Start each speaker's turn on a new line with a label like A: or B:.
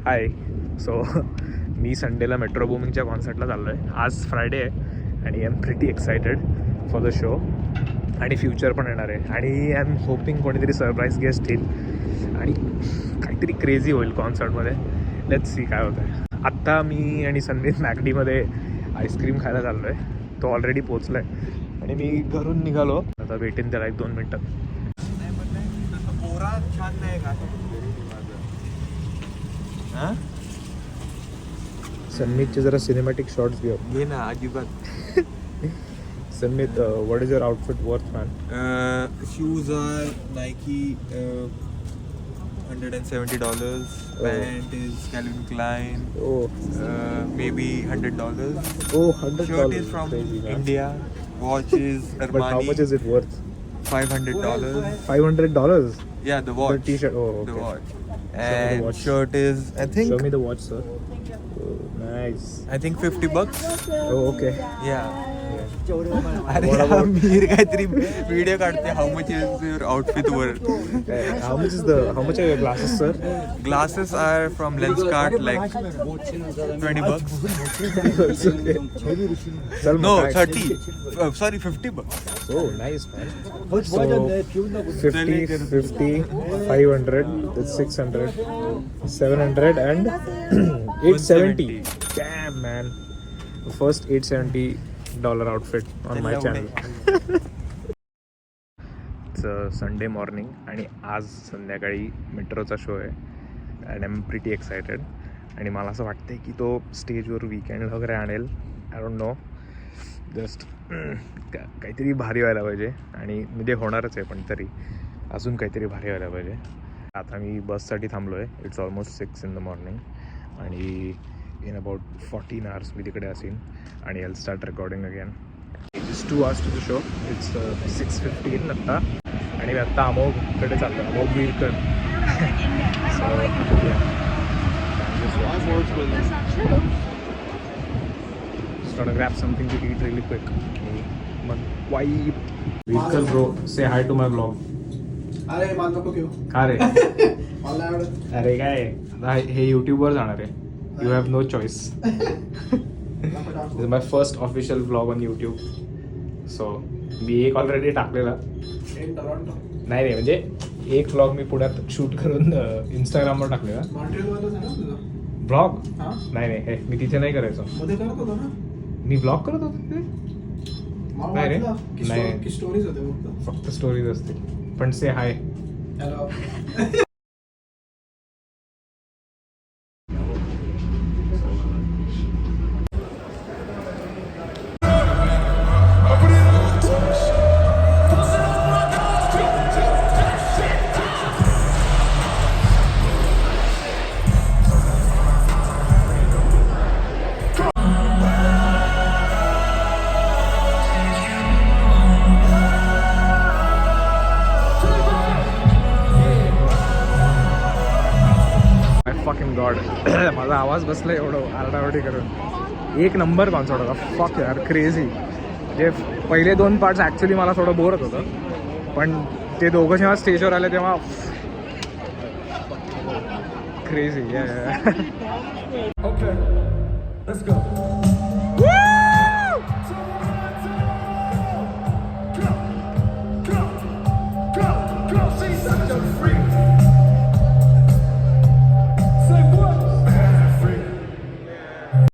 A: हाय. सो मी संडेला मेट्रो बूमिंगच्या कॉन्सर्टला चाललो आहे. आज फ्रायडे आहे आणि I am pretty excited for the show. आणि फ्युचर पण येणार आहे आणि आय एम होपिंग कोणीतरी सरप्राईज गेस्ट येईल आणि काहीतरी क्रेझी होईल कॉन्सर्टमध्ये. लेट्स सी काय होतं आहे. आत्ता मी आणि संदीप मॅकडीमध्ये आईस्क्रीम खायला चाललो आहे. तो ऑलरेडी पोचला आहे आणि मी घरून निघालो. आता भेटेन त्याला 1-2 मिनटात.
B: छान नाही का
A: सन्मीतचे जरा सिनेमॅटिक शॉट्स घेऊ.
B: घे ना अजिबात.
A: Sanmeet, what is your outfit worth man?
B: Shoes are Nike $170. Pant is Calvin Klein. Maybe $100.
A: $100.
B: Shirt is from India. Watch is Armani.
A: But how much is it worth?
B: $500.
A: $500?
B: Yeah, the watch.
A: The t-shirt. Oh, okay.
B: The watch.
A: the
B: And
A: watch.
B: shirt is I think
A: Show me the watch, sir. Oh, nice.
B: I think $50.
A: Oh, okay.
B: Yeah.
A: What
B: अरे
A: about-
B: मी काहीतरी video काढते. How much is your outfit worth?
A: How much are your glasses, sir?
B: Glasses are from Lenskart, like $20.
A: It's okay. Salman,
B: No,
A: try.
B: 30. Sorry, $50.
A: Oh, nice, man. So 50, 500, that's 600, 700 and 870. Damn, man. The first $870 outfit on my channel. It's Sunday morning आणि आज संध्याकाळी मेट्रोचा show आहे and I am pretty excited. आणि मला असं वाटतं की तो स्टेजवर वीकेंड वगैरे आणेल. आय डोंट नो, जस्ट काहीतरी भारी व्हायला पाहिजे. आणि म्हणजे होणारच आहे पण तरी अजून काहीतरी भारी व्हायला पाहिजे. आता मी बससाठी थांबलो आहे. It's almost 6 in the morning आणि इन अबाउट 14 hours मी तिकडे असेन आणि I start recording again. It's 2 hours to the show. It's 6:15 आत्ता आणि मी आत्ता अमोघकडे चाललो. अमोघ वीरकर. Gonna grab something to eat really quick. Why? Vehicle bro, say hi to my vlog.
B: अरे मान नको घेऊ.
A: का रे?
B: मला आवडत.
A: अरे काय आता हे यूट्यूबवर जाणार आहे. You have no choice. This is my first official vlog on YouTube. So मी एक ऑलरेडी टाकलेला. नाही रे, म्हणजे एक व्लॉग मी पुण्यात शूट करून इंस्टाग्रामवर टाकलेला. ब्लॉग? नाही नाही, हे मी तिथे नाही करायचो. मी ब्लॉग करत होतो तिथे. नाही रे, नाही,
B: स्टोरीज होते
A: फक्त स्टोरीज असते. पण से हाय. Fucking God. माझा आवाज बसला एवढं आरडाओरडी करून. एक नंबर कॉन्सर्ट होता. फक यार, क्रेझी. जे पहिले 2 पार्ट्स ॲक्च्युली मला थोडं बोर होत होतं, पण ते दोघं जेव्हा स्टेजवर आले तेव्हा crazy.
B: Okay, let's go. She's such a freak.